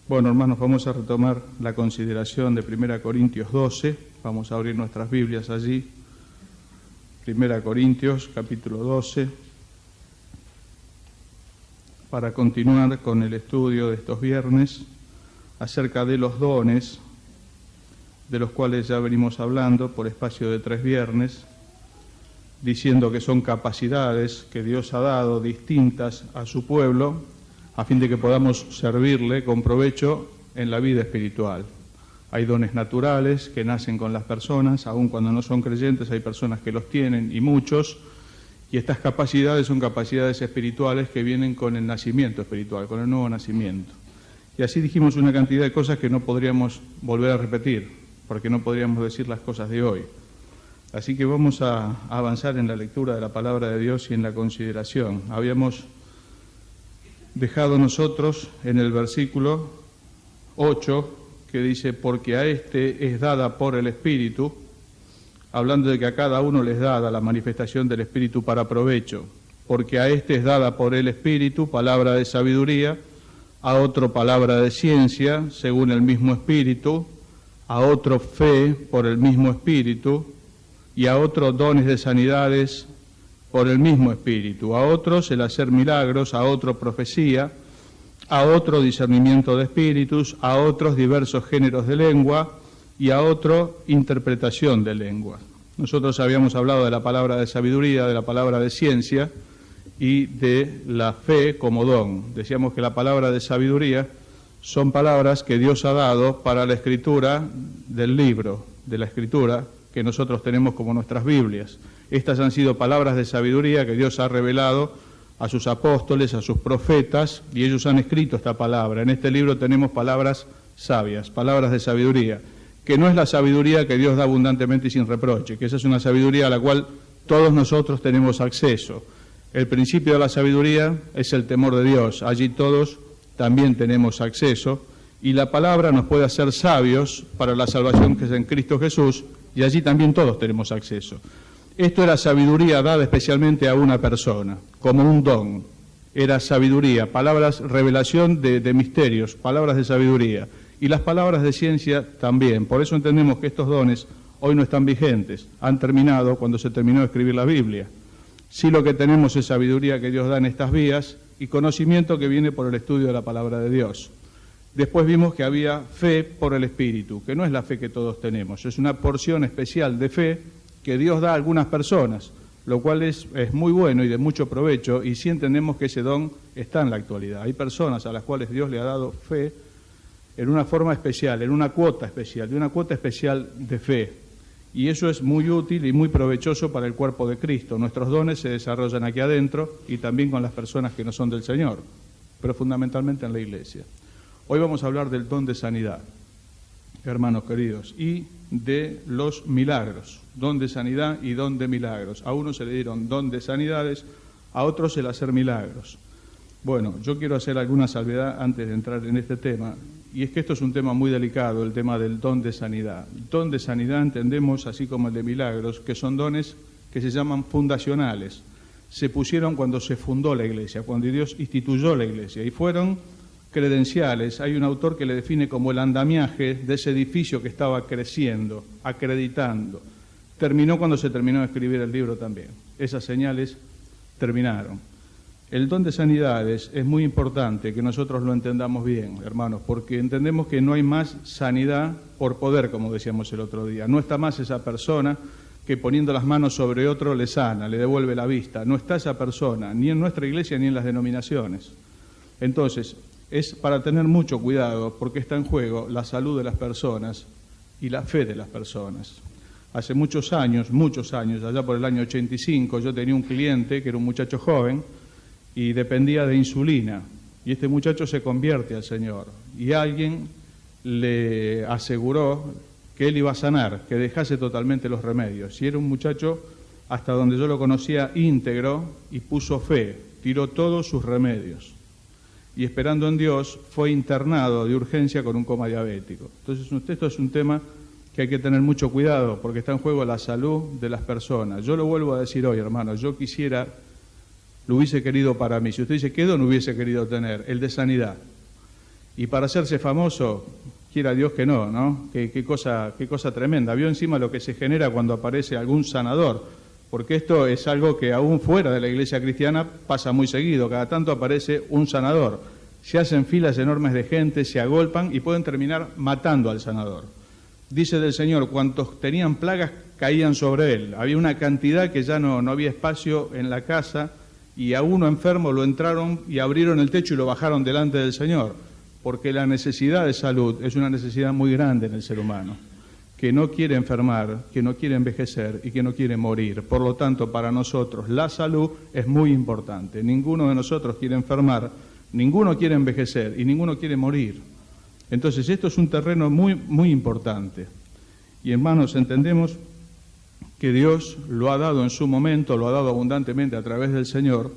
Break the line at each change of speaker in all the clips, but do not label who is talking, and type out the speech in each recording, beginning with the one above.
Bueno, hermanos, vamos a retomar la consideración de 1 Corintios 12. Vamos a abrir nuestras Biblias allí. 1 Corintios, capítulo 12, para continuar con el estudio de estos viernes acerca de los dones, de los cuales ya venimos hablando por espacio de 3 viernes, diciendo que son capacidades que Dios ha dado distintas a su pueblo, a fin de que podamos servirle con provecho en la vida espiritual. Hay dones naturales que nacen con las personas, aun cuando no son creyentes, hay personas que los tienen, y muchos, y estas capacidades son capacidades espirituales que vienen con el nacimiento espiritual, con el nuevo nacimiento. Y así dijimos una cantidad de cosas que no podríamos volver a repetir, porque no podríamos decir las cosas de hoy. Así que vamos a avanzar en la lectura de la palabra de Dios y en la consideración. Habíamos dejado nosotros en el versículo 8, que dice, porque a este es dada por el Espíritu, hablando de que a cada uno les dada la manifestación del Espíritu para provecho, porque a este es dada por el Espíritu palabra de sabiduría, a otro palabra de ciencia, según el mismo Espíritu, a otro fe por el mismo Espíritu, y a otros dones de sanidades por el mismo Espíritu, a otros el hacer milagros, a otro profecía, a otro discernimiento de espíritus, a otros diversos géneros de lengua y a otro interpretación de lengua. Nosotros habíamos hablado de la palabra de sabiduría, de la palabra de ciencia y de la fe como don. Decíamos que la palabra de sabiduría son palabras que Dios ha dado para la escritura del libro, de la escritura que nosotros tenemos como nuestras Biblias. Estas han sido palabras de sabiduría que Dios ha revelado a sus apóstoles, a sus profetas, y ellos han escrito esta palabra. En este libro tenemos palabras sabias, palabras de sabiduría, que no es la sabiduría que Dios da abundantemente y sin reproche, que esa es una sabiduría a la cual todos nosotros tenemos acceso. El principio de la sabiduría es el temor de Dios, allí todos también tenemos acceso, y la palabra nos puede hacer sabios para la salvación que es en Cristo Jesús, y allí también todos tenemos acceso. Esto era sabiduría dada especialmente a una persona, como un don. Era sabiduría, palabras, revelación de misterios, palabras de sabiduría. Y las palabras de ciencia también. Por eso entendemos que estos dones hoy no están vigentes. Han terminado cuando se terminó de escribir la Biblia. Sí, lo que tenemos es sabiduría que Dios da en estas vías y conocimiento que viene por el estudio de la palabra de Dios. Después vimos que había fe por el Espíritu, que no es la fe que todos tenemos. Es una porción especial de fe que Dios da a algunas personas, lo cual es muy bueno y de mucho provecho, y sí entendemos que ese don está en la actualidad. Hay personas a las cuales Dios le ha dado fe en una forma especial, en una cuota especial, de una cuota especial de fe, y eso es muy útil y muy provechoso para el cuerpo de Cristo. Nuestros dones se desarrollan aquí adentro y también con las personas que no son del Señor, pero fundamentalmente en la Iglesia. Hoy vamos a hablar del don de sanidad, hermanos queridos, y de los milagros, don de sanidad y don de milagros. A uno se le dieron don de sanidades, a otros el hacer milagros. Bueno, yo quiero hacer alguna salvedad antes de entrar en este tema, y es que esto es un tema muy delicado, el tema del don de sanidad. Don de sanidad entendemos, así como el de milagros, que son dones que se llaman fundacionales. Se pusieron cuando se fundó la Iglesia, cuando Dios instituyó la Iglesia, y fueron credenciales. Hay un autor que le define como el andamiaje de ese edificio que estaba creciendo, acreditando. Terminó cuando se terminó de escribir el libro también. Esas señales terminaron. El don de sanidades es muy importante que nosotros lo entendamos bien, hermanos, porque entendemos que no hay más sanidad por poder, como decíamos el otro día. No está más esa persona que poniendo las manos sobre otro le sana, le devuelve la vista. No está esa persona, ni en nuestra iglesia ni en las denominaciones. Entonces, es para tener mucho cuidado porque está en juego la salud de las personas y la fe de las personas. Hace muchos años, allá por el año 85, yo tenía un cliente que era un muchacho joven y dependía de insulina. Y este muchacho se convierte al Señor. Y alguien le aseguró que él iba a sanar, que dejase totalmente los remedios. Y era un muchacho, hasta donde yo lo conocía, íntegro y puso fe, tiró todos sus remedios. Y esperando en Dios, fue internado de urgencia con un coma diabético. Entonces, esto es un tema que hay que tener mucho cuidado, porque está en juego la salud de las personas. Yo lo vuelvo a decir hoy, hermanos, yo quisiera, lo hubiese querido para mí. Si usted dice, ¿qué don hubiese querido tener? El de sanidad. Y para hacerse famoso, quiera Dios que no, ¿no? Qué cosa tremenda. Vio encima lo que se genera cuando aparece algún sanador, porque esto es algo que aún fuera de la iglesia cristiana pasa muy seguido. Cada tanto aparece un sanador. Se hacen filas enormes de gente, se agolpan y pueden terminar matando al sanador. Dice del Señor, cuantos tenían plagas caían sobre él. Había una cantidad que ya no había espacio en la casa, y a uno enfermo lo entraron y abrieron el techo y lo bajaron delante del Señor, porque la necesidad de salud es una necesidad muy grande en el ser humano, que no quiere enfermar, que no quiere envejecer y que no quiere morir. Por lo tanto, para nosotros la salud es muy importante. Ninguno de nosotros quiere enfermar, ninguno quiere envejecer y ninguno quiere morir. Entonces, esto es un terreno muy, muy importante. Y hermanos, entendemos que Dios lo ha dado en su momento, lo ha dado abundantemente a través del Señor,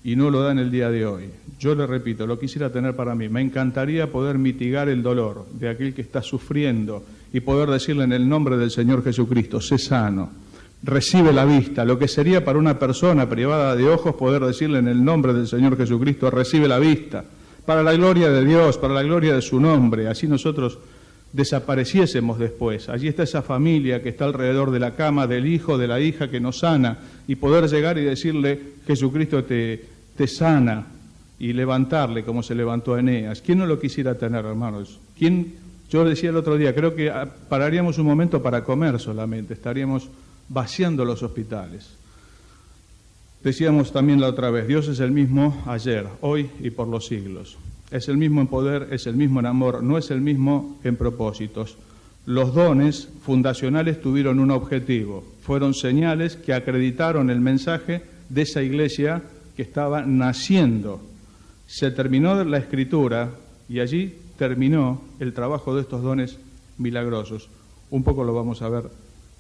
y no lo da en el día de hoy. Yo le repito, lo quisiera tener para mí. Me encantaría poder mitigar el dolor de aquel que está sufriendo y poder decirle en el nombre del Señor Jesucristo, sé sano, recibe la vista. Lo que sería para una persona privada de ojos poder decirle en el nombre del Señor Jesucristo, recibe la vista, para la gloria de Dios, para la gloria de su nombre. Así nosotros desapareciésemos después. Allí está esa familia que está alrededor de la cama, del hijo, de la hija que nos sana, y poder llegar y decirle, Jesucristo te sana, y levantarle como se levantó a Eneas. ¿Quién no lo quisiera tener, hermanos? Yo decía el otro día, creo que pararíamos un momento para comer solamente, estaríamos vaciando los hospitales. Decíamos también la otra vez, Dios es el mismo ayer, hoy y por los siglos. Es el mismo en poder, es el mismo en amor, no es el mismo en propósitos. Los dones fundacionales tuvieron un objetivo, fueron señales que acreditaron el mensaje de esa iglesia que estaba naciendo. Se terminó la escritura y allí terminó el trabajo de estos dones milagrosos. Un poco lo vamos a ver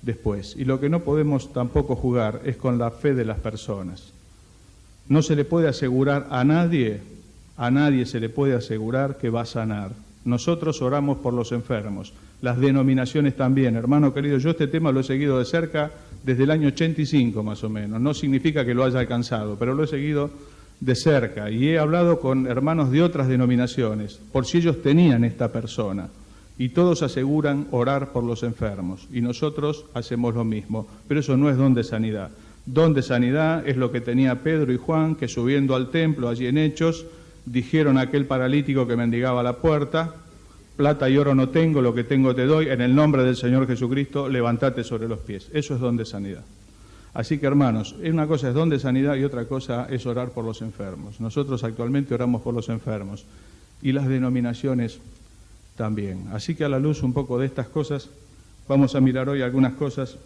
después. Y lo que no podemos tampoco jugar es con la fe de las personas. No se le puede asegurar a nadie se le puede asegurar que va a sanar. Nosotros oramos por los enfermos, las denominaciones también. Hermano querido, yo este tema lo he seguido de cerca desde el año 85 más o menos. No significa que lo haya alcanzado, pero lo he seguido de cerca y he hablado con hermanos de otras denominaciones por si ellos tenían esta persona, y todos aseguran orar por los enfermos y nosotros hacemos lo mismo, pero eso no es don de sanidad. Don de sanidad es lo que tenía Pedro y Juan, que subiendo al templo allí en Hechos dijeron a aquel paralítico que mendigaba a la puerta, plata y oro no tengo, lo que tengo te doy, en el nombre del Señor Jesucristo levántate sobre los pies. Eso es don de sanidad. Así que hermanos, una cosa es don de sanidad y otra cosa es orar por los enfermos. Nosotros actualmente oramos por los enfermos y las denominaciones también. Así que a la luz un poco de estas cosas, vamos a mirar hoy algunas cosas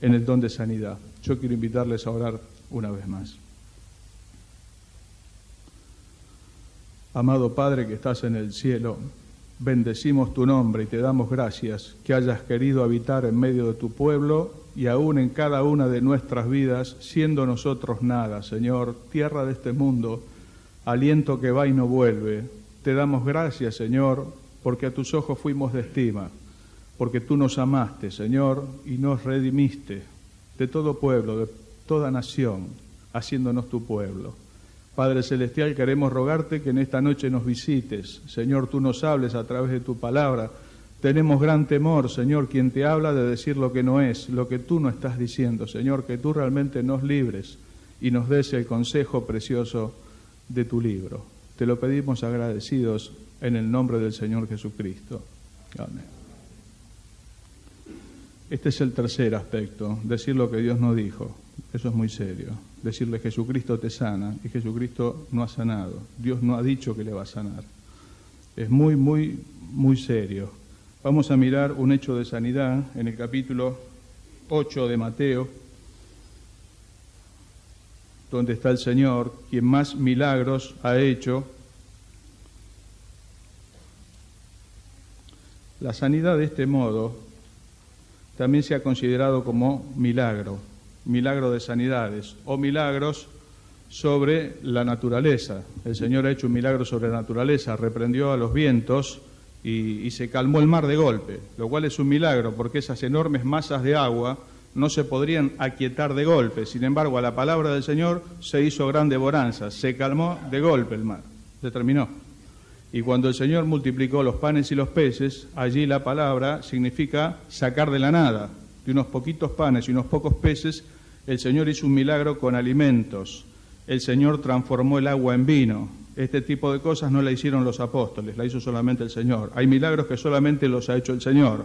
en el don de sanidad. Yo quiero invitarles a orar una vez más. Amado Padre que estás en el cielo, bendecimos tu nombre y te damos gracias que hayas querido habitar en medio de tu pueblo y aún en cada una de nuestras vidas, siendo nosotros nada, Señor, tierra de este mundo, aliento que va y no vuelve. Te damos gracias, Señor, porque a tus ojos fuimos de estima, porque tú nos amaste, Señor, y nos redimiste de todo pueblo, de toda nación, haciéndonos tu pueblo. Padre Celestial, queremos rogarte que en esta noche nos visites. Señor, tú nos hables a través de tu palabra. Tenemos gran temor, Señor, quien te habla de decir lo que no es, lo que tú no estás diciendo. Señor, que tú realmente nos libres y nos des el consejo precioso de tu libro. Te lo pedimos agradecidos en el nombre del Señor Jesucristo. Amén. Este es el tercer aspecto, decir lo que Dios no dijo. Eso es muy serio. Decirle Jesucristo te sana y Jesucristo no ha sanado. Dios no ha dicho que le va a sanar. Es muy, muy, muy serio. Vamos a mirar un hecho de sanidad en el capítulo 8 de Mateo, donde está el Señor, quien más milagros ha hecho. La sanidad de este modo también se ha considerado como milagro de sanidades o milagros sobre la naturaleza. El Señor ha hecho un milagro sobre la naturaleza, reprendió a los vientos y se calmó el mar de golpe, lo cual es un milagro porque esas enormes masas de agua no se podrían aquietar de golpe. Sin embargo, a la palabra del Señor se hizo grande bonanza, se calmó de golpe el mar, se terminó. Y cuando el Señor multiplicó los panes y los peces, allí la palabra significa sacar de la nada. De unos poquitos panes y unos pocos peces, el Señor hizo un milagro con alimentos. El Señor transformó el agua en vino. Este tipo de cosas no la hicieron los apóstoles, la hizo solamente el Señor. Hay milagros que solamente los ha hecho el Señor.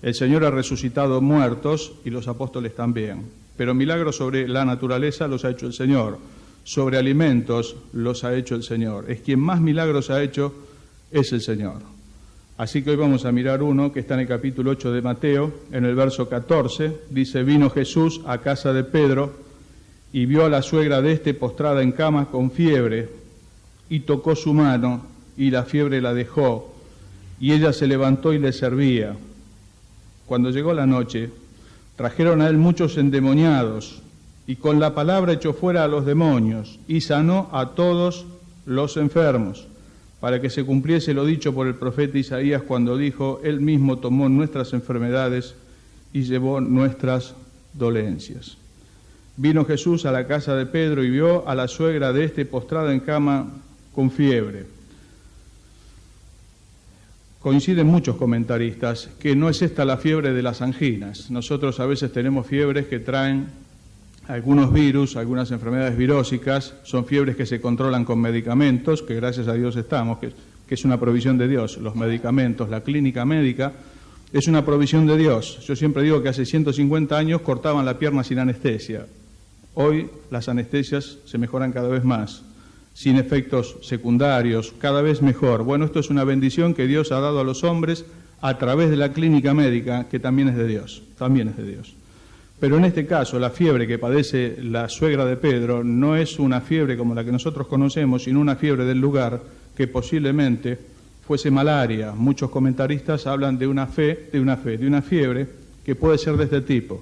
El Señor ha resucitado muertos y los apóstoles también. Pero milagros sobre la naturaleza los ha hecho el Señor. Sobre alimentos los ha hecho el Señor. Es quien más milagros ha hecho, es el Señor. Así que hoy vamos a mirar uno que está en el capítulo 8 de Mateo, en el verso 14. Dice: vino Jesús a casa de Pedro y vio a la suegra de éste postrada en cama con fiebre, y tocó su mano, y la fiebre la dejó, y ella se levantó y le servía. Cuando llegó la noche, trajeron a él muchos endemoniados, y con la palabra echó fuera a los demonios, y sanó a todos los enfermos, para que se cumpliese lo dicho por el profeta Isaías cuando dijo: él mismo tomó nuestras enfermedades y llevó nuestras dolencias. Vino Jesús a la casa de Pedro y vio a la suegra de éste postrada en cama con fiebre. Coinciden muchos comentaristas que no es esta la fiebre de las anginas. Nosotros a veces tenemos fiebres que traen algunos virus, algunas enfermedades virósicas. Son fiebres que se controlan con medicamentos, que gracias a Dios estamos, que es una provisión de Dios. Los medicamentos, la clínica médica, es una provisión de Dios. Yo siempre digo que hace 150 años cortaban la pierna sin anestesia. Hoy las anestesias se mejoran cada vez más, sin efectos secundarios, cada vez mejor. Bueno, esto es una bendición que Dios ha dado a los hombres a través de la clínica médica, que también es de Dios, Pero en este caso, la fiebre que padece la suegra de Pedro no es una fiebre como la que nosotros conocemos, sino una fiebre del lugar que posiblemente fuese malaria. Muchos comentaristas hablan de una fiebre que puede ser de este tipo.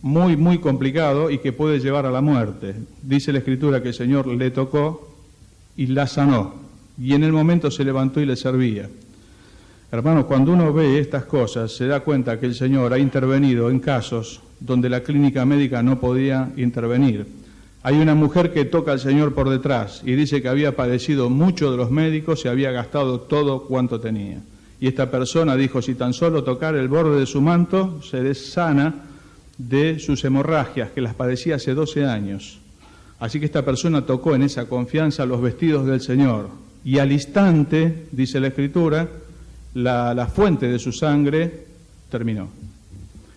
Muy, muy complicado y que puede llevar a la muerte. Dice la Escritura que el Señor le tocó y la sanó, y en el momento se levantó y le servía. Hermanos, cuando uno ve estas cosas, se da cuenta que el Señor ha intervenido en casos donde la clínica médica no podía intervenir. Hay una mujer que toca al Señor por detrás y dice que había padecido mucho de los médicos y había gastado todo cuanto tenía. Y esta persona dijo: si tan solo tocar el borde de su manto, seré sana de sus hemorragias, que las padecía hace 12 años. Así que esta persona tocó en esa confianza los vestidos del Señor, y al instante, dice la Escritura, la fuente de su sangre terminó.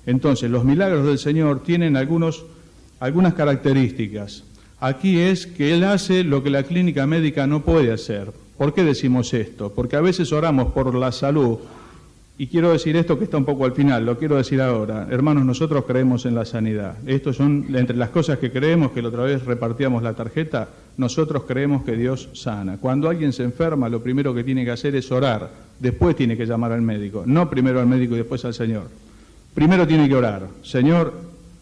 Entonces, los milagros del Señor tienen algunas características. Aquí es que Él hace lo que la clínica médica no puede hacer. ¿Por qué decimos esto? Porque a veces oramos por la salud. Y quiero decir esto que está un poco al final, lo quiero decir ahora. Hermanos, nosotros creemos en la sanidad. Estos son entre las cosas que creemos, que la otra vez repartíamos la tarjeta, nosotros creemos que Dios sana. Cuando alguien se enferma, lo primero que tiene que hacer es orar, después tiene que llamar al médico, no primero al médico y después al Señor. Primero tiene que orar: Señor,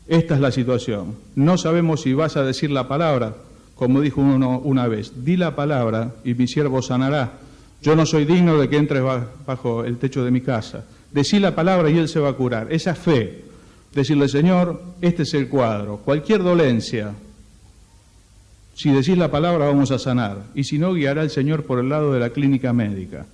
esta es la situación, no sabemos si vas a decir la palabra, como dijo uno una vez: di la palabra y mi siervo sanará. Yo no soy digno de que entres bajo el techo de mi casa. Decí la palabra y Él se va a curar. Esa fe, decirle: Señor, este es el cuadro. Cualquier dolencia, si decís la palabra vamos a sanar. Y si no, guiará el Señor por el lado de la clínica médica.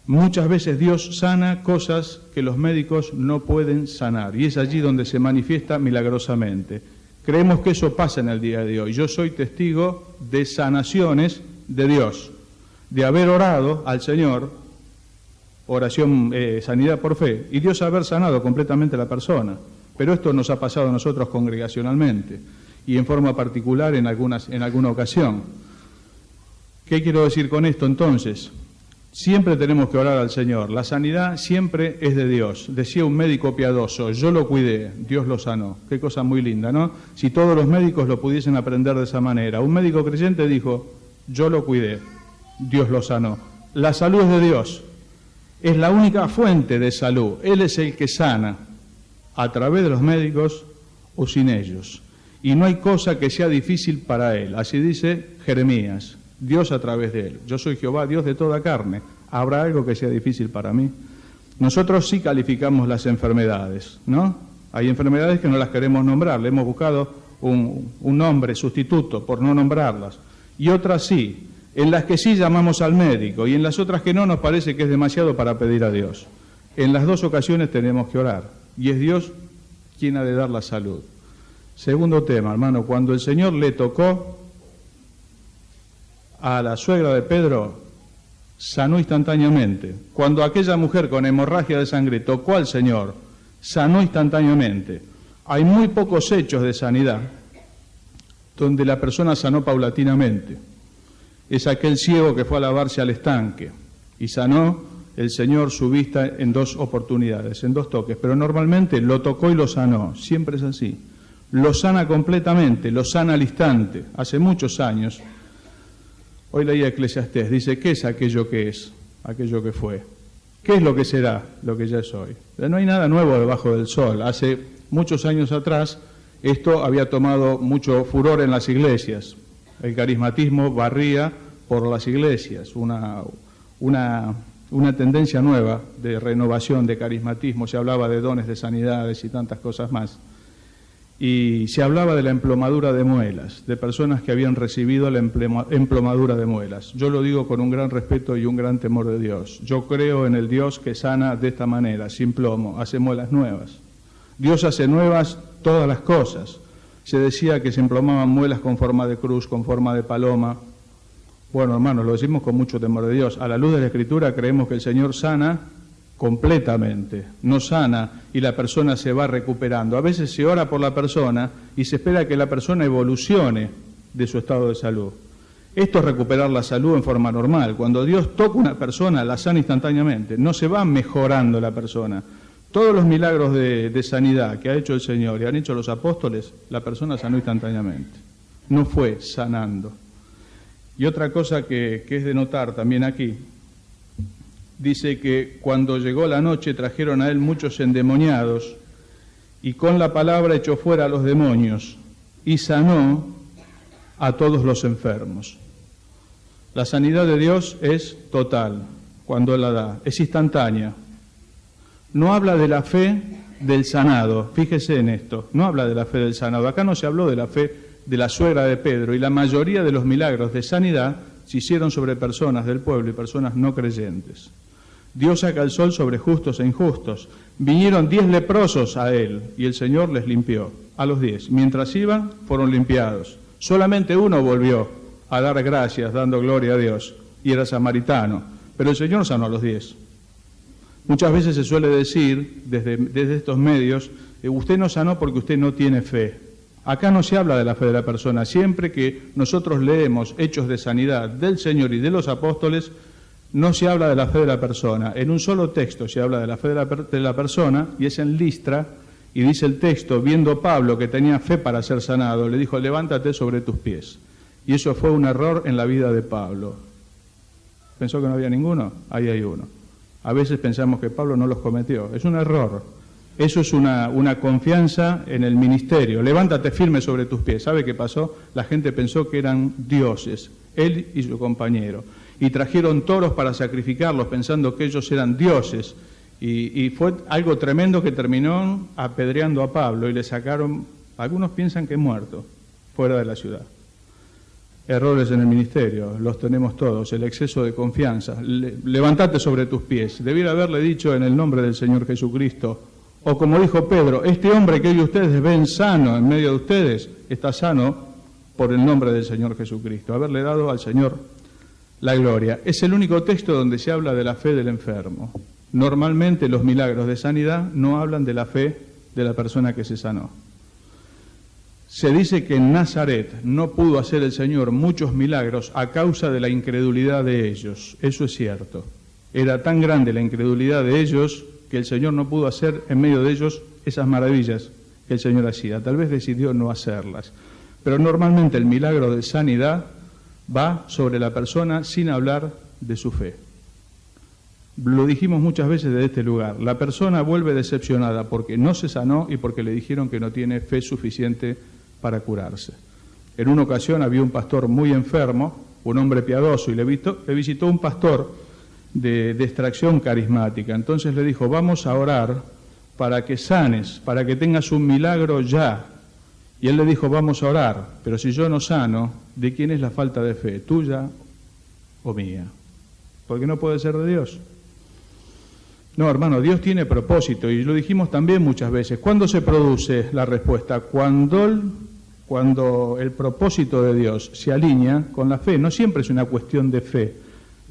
Muchas veces Dios sana cosas que los médicos no pueden sanar. Y es allí donde se manifiesta milagrosamente. Creemos que eso pasa en el día de hoy. Yo soy testigo de sanaciones de Dios, de haber orado al Señor, oración, sanidad por fe, y Dios haber sanado completamente a la persona. Pero esto nos ha pasado a nosotros congregacionalmente y en forma particular en alguna ocasión. ¿Qué quiero decir con esto entonces? Siempre tenemos que orar al Señor. La sanidad siempre es de Dios. Decía un médico piadoso: yo lo cuidé, Dios lo sanó. Qué cosa muy linda, ¿no? Si todos los médicos lo pudiesen aprender de esa manera. Un médico creyente dijo: yo lo cuidé, Dios lo sanó. La salud es de Dios, es la única fuente de salud. Él es el que sana, a través de los médicos o sin ellos. Y no hay cosa que sea difícil para Él. Así dice Jeremías, Dios a través de Él. Yo soy Jehová, Dios de toda carne. ¿Habrá algo que sea difícil para mí? Nosotros sí calificamos las enfermedades, ¿no? Hay enfermedades que no las queremos nombrar, le hemos buscado un nombre sustituto por no nombrarlas. Y otras sí. en las que sí llamamos al médico y en las otras que no nos parece que es demasiado para pedir a Dios. En las dos ocasiones tenemos que orar y es Dios quien ha de dar la salud. Segundo tema, hermano, cuando el Señor le tocó a la suegra de Pedro, sanó instantáneamente. Cuando aquella mujer con hemorragia de sangre tocó al Señor, sanó instantáneamente. Hay muy pocos hechos de sanidad donde la persona sanó paulatinamente. Es aquel ciego que fue a lavarse al estanque y sanó el Señor su vista en dos oportunidades, en dos toques, pero normalmente lo tocó y lo sanó, siempre es así. Lo sana completamente, lo sana al instante, hace muchos años. Hoy leía Eclesiastés, dice, ¿qué es aquello que es? Aquello que fue. ¿Qué es lo que será? Lo que ya es hoy. No hay nada nuevo debajo del sol. Hace muchos años atrás esto había tomado mucho furor en las iglesias. El carismatismo barría por las iglesias, una tendencia nueva de renovación, de carismatismo. Se hablaba de dones de sanidades y tantas cosas más. Y se hablaba de la emplomadura de muelas, de personas que habían recibido la emplomadura de muelas. Yo lo digo con un gran respeto y un gran temor de Dios. Yo creo en el Dios que sana de esta manera, sin plomo, hace muelas nuevas. Dios hace nuevas todas las cosas. Se decía que se emplomaban muelas con forma de cruz, con forma de paloma. Bueno, hermanos, lo decimos con mucho temor de Dios. A la luz de la Escritura creemos que el Señor sana completamente, no sana y la persona se va recuperando. A veces se ora por la persona y se espera que la persona evolucione de su estado de salud. Esto es recuperar la salud en forma normal. Cuando Dios toca una persona, la sana instantáneamente. No se va mejorando la persona. Todos los milagros de sanidad que ha hecho el Señor y han hecho los apóstoles, la persona sanó instantáneamente. No fue sanando. Y otra cosa que es de notar también aquí, dice que cuando llegó la noche trajeron a él muchos endemoniados y con la palabra echó fuera a los demonios y sanó a todos los enfermos. La sanidad de Dios es total cuando Él la da, es instantánea. No habla de la fe del sanado, fíjese en esto, no habla de la fe del sanado. Acá no se habló de la fe de la suegra de Pedro y la mayoría de los milagros de sanidad se hicieron sobre personas del pueblo y personas no creyentes. Dios saca el sol sobre justos e injustos. Vinieron 10 leprosos a él y el Señor les limpió, a los 10. Mientras iban, fueron limpiados. Solamente uno volvió a dar gracias, dando gloria a Dios, y era samaritano. Pero el Señor sanó a los 10. Muchas veces se suele decir, desde estos medios, usted no sanó porque usted no tiene fe. Acá no se habla de la fe de la persona. Siempre que nosotros leemos hechos de sanidad del Señor y de los apóstoles, no se habla de la fe de la persona. En un solo texto se habla de la fe de la persona, y es en Listra, y dice el texto, viendo Pablo que tenía fe para ser sanado, le dijo, levántate sobre tus pies. Y eso fue un error en la vida de Pablo. ¿Pensó que no había ninguno? Ahí hay uno. A veces pensamos que Pablo no los cometió. Es un error. Eso es una confianza en el ministerio. Levántate firme sobre tus pies. ¿Sabe qué pasó? La gente pensó que eran dioses, él y su compañero. Y trajeron toros para sacrificarlos pensando que ellos eran dioses. Y fue algo tremendo que terminó apedreando a Pablo y le sacaron, algunos piensan que muerto, fuera de la ciudad. Errores en el ministerio, los tenemos todos, el exceso de confianza. Levántate sobre tus pies. Debiera haberle dicho en el nombre del Señor Jesucristo, o como dijo Pedro, este hombre que hoy ustedes ven sano en medio de ustedes, está sano por el nombre del Señor Jesucristo. Haberle dado al Señor la gloria. Es el único texto donde se habla de la fe del enfermo. Normalmente los milagros de sanidad no hablan de la fe de la persona que se sanó. Se dice que en Nazaret no pudo hacer el Señor muchos milagros a causa de la incredulidad de ellos. Eso es cierto. Era tan grande la incredulidad de ellos que el Señor no pudo hacer en medio de ellos esas maravillas que el Señor hacía. Tal vez decidió no hacerlas. Pero normalmente el milagro de sanidad va sobre la persona sin hablar de su fe. Lo dijimos muchas veces desde este lugar. La persona vuelve decepcionada porque no se sanó y porque le dijeron que no tiene fe suficiente para curarse. En una ocasión había un pastor muy enfermo, un hombre piadoso, y le visitó un pastor de extracción carismática. Entonces le dijo, vamos a orar para que sanes, para que tengas un milagro ya. Y él le dijo, vamos a orar, pero si yo no sano, ¿de quién es la falta de fe? ¿Tuya o mía? Porque no puede ser de Dios. No, hermano, Dios tiene propósito, y lo dijimos también muchas veces. ¿Cuándo se produce la respuesta? Cuando el propósito de Dios se alinea con la fe. No siempre es una cuestión de fe.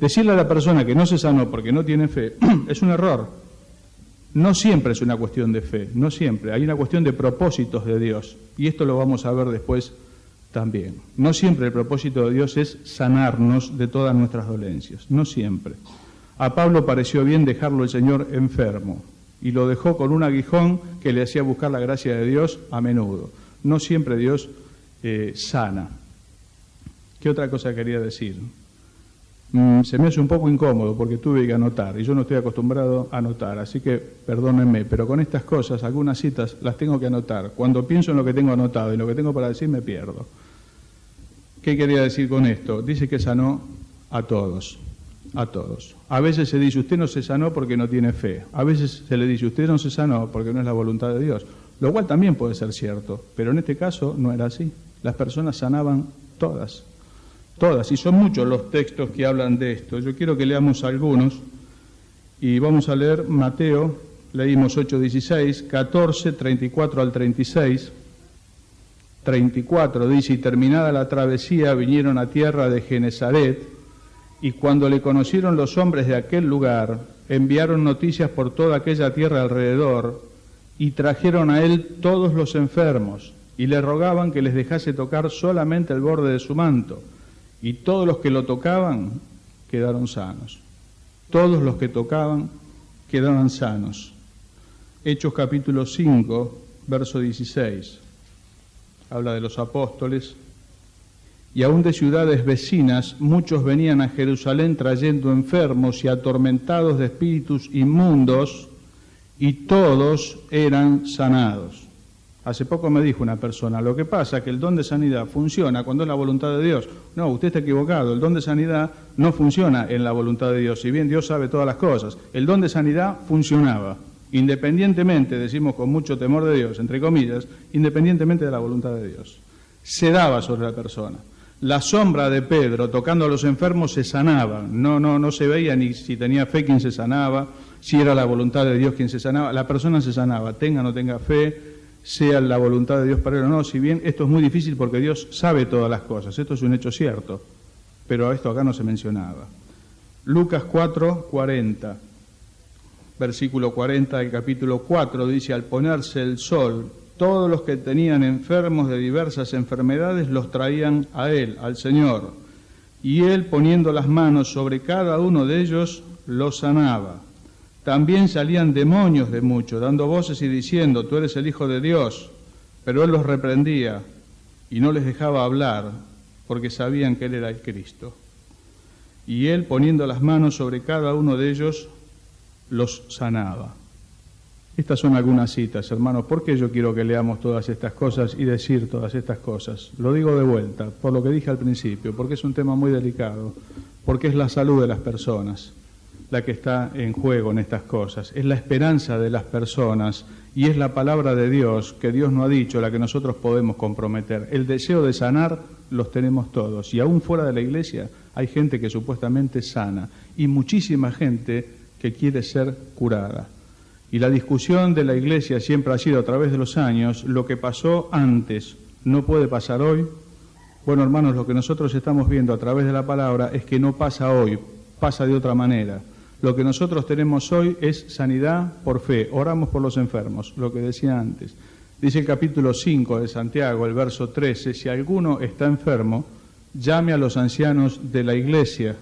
Decirle a la persona que no se sanó porque no tiene fe es un error. No siempre es una cuestión de fe, no siempre. Hay una cuestión de propósitos de Dios, y esto lo vamos a ver después también. No siempre el propósito de Dios es sanarnos de todas nuestras dolencias, no siempre. A Pablo pareció bien dejarlo el Señor enfermo, y lo dejó con un aguijón que le hacía buscar la gracia de Dios a menudo. No siempre Dios sana. ¿Qué otra cosa quería decir? Se me hace un poco incómodo porque tuve que anotar, y yo no estoy acostumbrado a anotar, así que perdónenme, pero con estas cosas, algunas citas las tengo que anotar. Cuando pienso en lo que tengo anotado y lo que tengo para decir, me pierdo. ¿Qué quería decir con esto? Dice que sanó a todos, a todos. A veces se dice, usted no se sanó porque no tiene fe. A veces se le dice, usted no se sanó porque no es la voluntad de Dios. Lo cual también puede ser cierto, pero en este caso no era así. Las personas sanaban todas, y son muchos los textos que hablan de esto. Yo quiero que leamos algunos, y vamos a leer Mateo, leímos 8:16, 14, 34 al 36. 34 dice, y terminada la travesía vinieron a tierra de Genesaret, y cuando le conocieron los hombres de aquel lugar, enviaron noticias por toda aquella tierra alrededor, y trajeron a él todos los enfermos, y le rogaban que les dejase tocar solamente el borde de su manto. Y todos los que lo tocaban quedaron sanos. Todos los que tocaban quedaban sanos. Hechos capítulo 5, verso 16. Habla de los apóstoles. Y aún de ciudades vecinas, muchos venían a Jerusalén trayendo enfermos y atormentados de espíritus inmundos, y todos eran sanados. Hace poco me dijo una persona, lo que pasa es que el don de sanidad funciona cuando es la voluntad de Dios. No, usted está equivocado, el don de sanidad no funciona en la voluntad de Dios, si bien Dios sabe todas las cosas. El don de sanidad funcionaba, independientemente, decimos con mucho temor de Dios, entre comillas, independientemente de la voluntad de Dios. Se daba sobre la persona. La sombra de Pedro tocando a los enfermos se sanaba, no se veía ni si tenía fe quien se sanaba, si era la voluntad de Dios quien se sanaba, la persona se sanaba, tenga o no tenga fe, sea la voluntad de Dios para él o no, si bien esto es muy difícil porque Dios sabe todas las cosas, esto es un hecho cierto, pero esto acá no se mencionaba. Lucas 4, 40, versículo 40 del capítulo 4, dice, al ponerse el sol, todos los que tenían enfermos de diversas enfermedades los traían a él, al Señor, y él poniendo las manos sobre cada uno de ellos los sanaba. También salían demonios de muchos, dando voces y diciendo, tú eres el Hijo de Dios. Pero él los reprendía y no les dejaba hablar, porque sabían que él era el Cristo. Y él, poniendo las manos sobre cada uno de ellos, los sanaba. Estas son algunas citas, hermanos. ¿Por qué yo quiero que leamos todas estas cosas y decir todas estas cosas? Lo digo de vuelta, por lo que dije al principio, porque es un tema muy delicado, porque es la salud de las personas la que está en juego en estas cosas, es la esperanza de las personas y es la palabra de Dios que Dios no ha dicho, la que nosotros podemos comprometer. El deseo de sanar los tenemos todos, y aún fuera de la iglesia hay gente que supuestamente sana y muchísima gente que quiere ser curada. Y la discusión de la iglesia siempre ha sido a través de los años, lo que pasó antes no puede pasar hoy. Bueno, hermanos, lo que nosotros estamos viendo a través de la palabra es que no pasa hoy, pasa de otra manera. Lo que nosotros tenemos hoy es sanidad por fe, oramos por los enfermos, lo que decía antes. Dice el capítulo 5 de Santiago, el verso 13, si alguno está enfermo, llame a los ancianos de la iglesia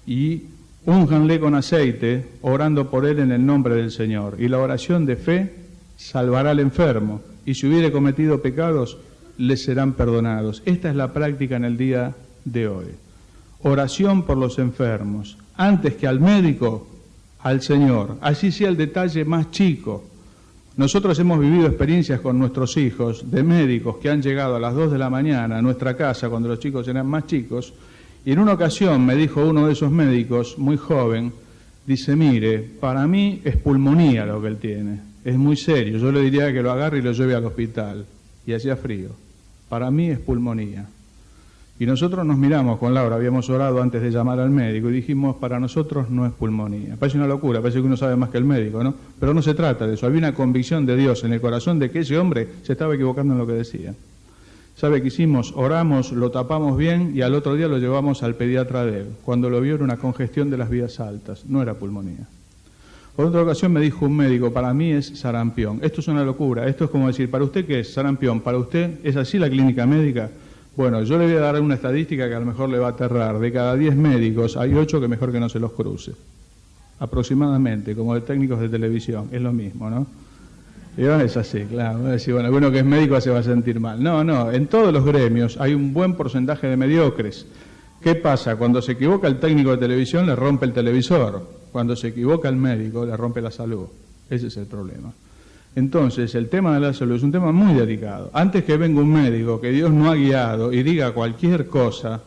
y únjanle con aceite, orando por él en el nombre del Señor. Y la oración de fe salvará al enfermo, y si hubiere cometido pecados, le serán perdonados. Esta es la práctica en el día de hoy. Oración por los enfermos. Antes que al médico, al Señor. Así sea el detalle más chico. Nosotros hemos vivido experiencias con nuestros hijos de médicos que han llegado a las 2 de la mañana a nuestra casa cuando los chicos eran más chicos, y en una ocasión me dijo uno de esos médicos, muy joven, dice, mire, para mí es pulmonía lo que él tiene, es muy serio, yo le diría que lo agarre y lo lleve al hospital, y hacía frío, para mí es pulmonía. Y nosotros nos miramos con Laura, habíamos orado antes de llamar al médico y dijimos, para nosotros no es pulmonía. Parece una locura, parece que uno sabe más que el médico, ¿no? Pero no se trata de eso. Había una convicción de Dios en el corazón de que ese hombre se estaba equivocando en lo que decía. ¿Sabe qué hicimos? Oramos, lo tapamos bien y al otro día lo llevamos al pediatra de él. Cuando lo vio era una congestión de las vías altas, no era pulmonía. Por otra ocasión me dijo un médico, para mí es sarampión. Esto es una locura, esto es como decir, ¿para usted qué es sarampión? ¿Para usted es así la clínica médica? Bueno, yo le voy a dar una estadística que a lo mejor le va a aterrar. De cada 10 médicos hay 8 que mejor que no se los cruce. Aproximadamente, como de técnicos de televisión, es lo mismo, ¿no? Y es así, claro. Voy a decir, bueno, uno que es médico se va a sentir mal. No, en todos los gremios hay un buen porcentaje de mediocres. ¿Qué pasa? Cuando se equivoca el técnico de televisión le rompe el televisor. Cuando se equivoca el médico le rompe la salud. Ese es el problema. Entonces, el tema de la salud es un tema muy delicado. Antes que venga un médico que Dios no ha guiado y diga cualquier cosa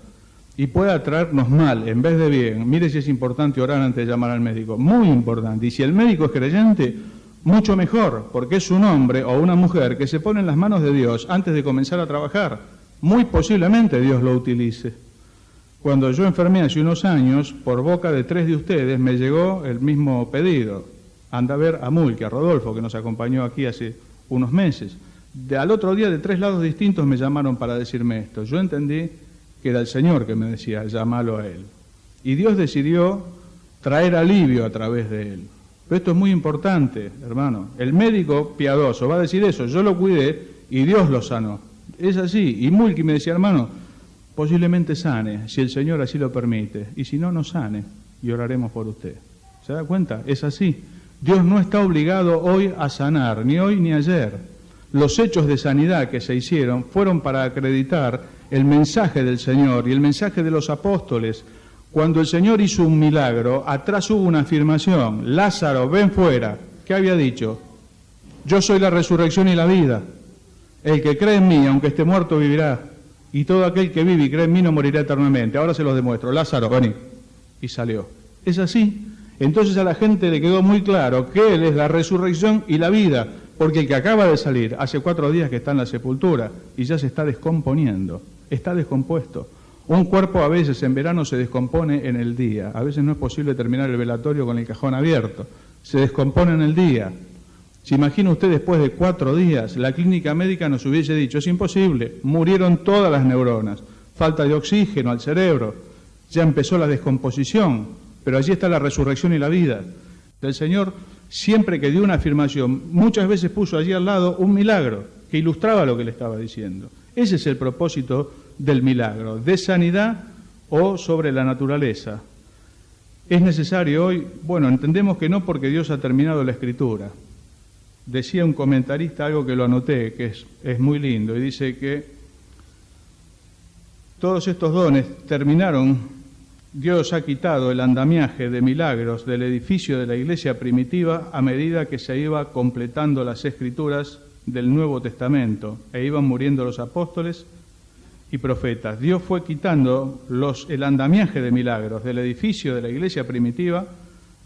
y pueda traernos mal en vez de bien, mire si es importante orar antes de llamar al médico, muy importante. Y si el médico es creyente, mucho mejor, porque es un hombre o una mujer que se pone en las manos de Dios antes de comenzar a trabajar. Muy posiblemente Dios lo utilice. Cuando yo enfermé hace unos años, por boca de 3 de ustedes me llegó el mismo pedido. Anda a ver a Mulke, a Rodolfo, que nos acompañó aquí hace unos meses. Al otro día de 3 lados distintos me llamaron para decirme esto. Yo entendí que era el Señor que me decía, llámalo a Él. Y Dios decidió traer alivio a través de Él. Pero esto es muy importante, hermano. El médico piadoso va a decir eso, yo lo cuidé y Dios lo sanó. Es así. Y Mulke me decía, hermano, posiblemente sane, si el Señor así lo permite. Y si no, no sane y oraremos por usted. ¿Se da cuenta? Es así. Dios no está obligado hoy a sanar, ni hoy ni ayer. Los hechos de sanidad que se hicieron fueron para acreditar el mensaje del Señor y el mensaje de los apóstoles. Cuando el Señor hizo un milagro, atrás hubo una afirmación, Lázaro, ven fuera. ¿Qué había dicho? Yo soy la resurrección y la vida. El que cree en mí, aunque esté muerto, vivirá. Y todo aquel que vive y cree en mí no morirá eternamente. Ahora se los demuestro. Lázaro, vení. Y salió. Es así. Entonces a la gente le quedó muy claro que Él es la resurrección y la vida, porque el que acaba de salir, hace 4 días que está en la sepultura y ya se está descomponiendo, está descompuesto. Un cuerpo a veces en verano se descompone en el día, a veces no es posible terminar el velatorio con el cajón abierto, se descompone en el día. ¿Se imagina usted después de 4 días? La clínica médica nos hubiese dicho, es imposible, murieron todas las neuronas, falta de oxígeno al cerebro, ya empezó la descomposición. Pero allí está la resurrección y la vida. El Señor, siempre que dio una afirmación, muchas veces puso allí al lado un milagro que ilustraba lo que le estaba diciendo. Ese es el propósito del milagro, de sanidad o sobre la naturaleza. Es necesario hoy, bueno, entendemos que no porque Dios ha terminado la Escritura. Decía un comentarista algo que lo anoté, que es muy lindo, y dice que todos estos dones terminaron. Dios ha quitado el andamiaje de milagros del edificio de la iglesia primitiva a medida que se iba completando las escrituras del Nuevo Testamento e iban muriendo los apóstoles y profetas. Dios fue quitando el andamiaje de milagros del edificio de la iglesia primitiva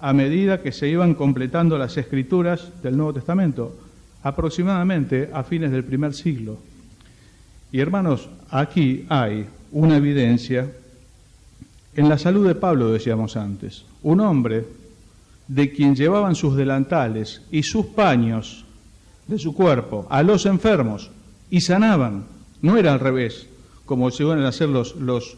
a medida que se iban completando las escrituras del Nuevo Testamento, aproximadamente a fines del primer siglo. Y hermanos, aquí hay una evidencia. En la salud de Pablo, decíamos antes, un hombre de quien llevaban sus delantales y sus paños de su cuerpo a los enfermos y sanaban, no era al revés, como se van a hacer los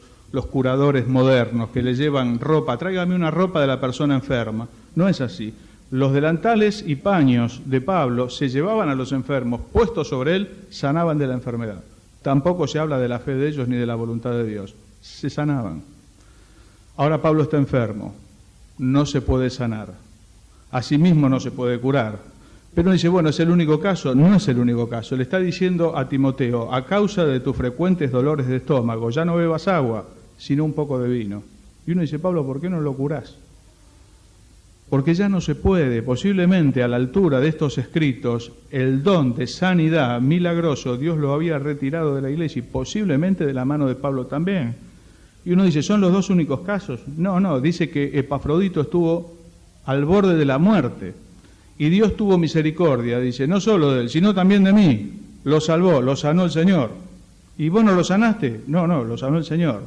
curadores modernos que le llevan ropa, tráigame una ropa de la persona enferma, no es así. Los delantales y paños de Pablo se llevaban a los enfermos, puestos sobre él, sanaban de la enfermedad. Tampoco se habla de la fe de ellos ni de la voluntad de Dios, se sanaban. Ahora Pablo está enfermo, no se puede sanar, asimismo no se puede curar. Pero dice, bueno, ¿es el único caso? No es el único caso. Le está diciendo a Timoteo, a causa de tus frecuentes dolores de estómago, ya no bebas agua, sino un poco de vino. Y uno dice, Pablo, ¿por qué no lo curás? Porque ya no se puede, posiblemente a la altura de estos escritos, el don de sanidad milagroso, Dios lo había retirado de la iglesia y posiblemente de la mano de Pablo también. Y uno dice, ¿son los 2 únicos casos? No, dice que Epafrodito estuvo al borde de la muerte. Y Dios tuvo misericordia, dice, no solo de él, sino también de mí. Lo salvó, lo sanó el Señor. ¿Y vos no lo sanaste? No, lo sanó el Señor.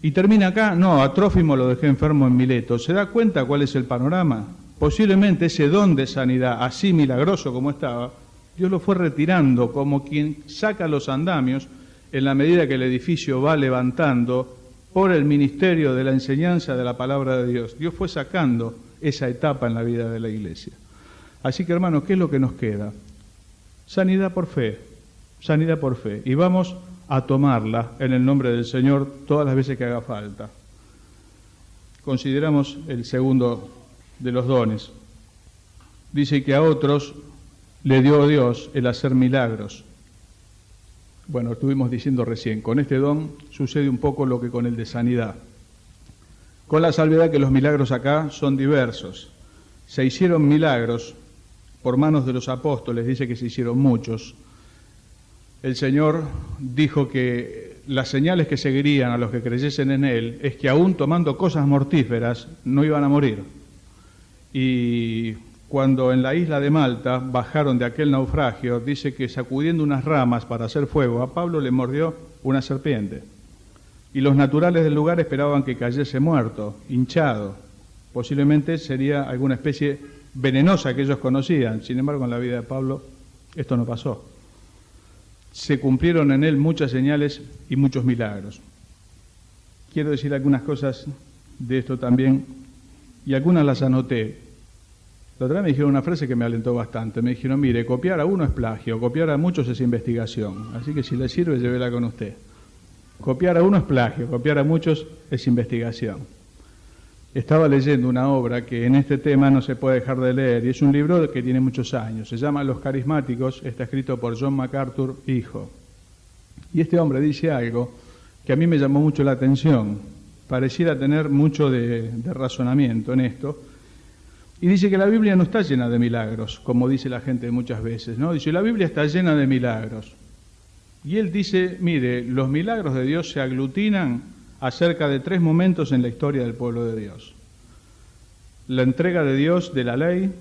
¿Y termina acá? No, a Trófimo lo dejé enfermo en Mileto. ¿Se da cuenta cuál es el panorama? Posiblemente ese don de sanidad, así milagroso como estaba, Dios lo fue retirando como quien saca los andamios en la medida que el edificio va levantando por el ministerio de la enseñanza de la palabra de Dios. Dios fue sacando esa etapa en la vida de la iglesia. Así que, hermanos, ¿qué es lo que nos queda? Sanidad por fe, sanidad por fe. Y vamos a tomarla en el nombre del Señor todas las veces que haga falta. Consideramos el segundo de los dones. Dice que a otros le dio Dios el hacer milagros. Bueno, estuvimos diciendo recién, con este don sucede un poco lo que con el de sanidad. Con la salvedad que los milagros acá son diversos. Se hicieron milagros por manos de los apóstoles, dice que se hicieron muchos. El Señor dijo que las señales que seguirían a los que creyesen en Él es que aún tomando cosas mortíferas no iban a morir. Y cuando en la isla de Malta bajaron de aquel naufragio, dice que sacudiendo unas ramas para hacer fuego, a Pablo le mordió una serpiente. Y los naturales del lugar esperaban que cayese muerto, hinchado. Posiblemente sería alguna especie venenosa que ellos conocían. Sin embargo, en la vida de Pablo esto no pasó. Se cumplieron en él muchas señales y muchos milagros. Quiero decir algunas cosas de esto también, y algunas las anoté. La otra vez me dijeron una frase que me alentó bastante. Me dijeron, mire, copiar a uno es plagio, copiar a muchos es investigación. Así que si le sirve, llévela con usted. Copiar a uno es plagio, copiar a muchos es investigación. Estaba leyendo una obra que en este tema no se puede dejar de leer, y es un libro que tiene muchos años. Se llama Los Carismáticos, está escrito por John MacArthur, hijo. Y este hombre dice algo que a mí me llamó mucho la atención. Pareciera tener mucho de razonamiento en esto. Y dice que la Biblia no está llena de milagros, como dice la gente muchas veces, ¿no? Dice, la Biblia está llena de milagros. Y él dice, mire, los milagros de Dios se aglutinan acerca de 3 momentos en la historia del pueblo de Dios. La entrega de Dios de la ley,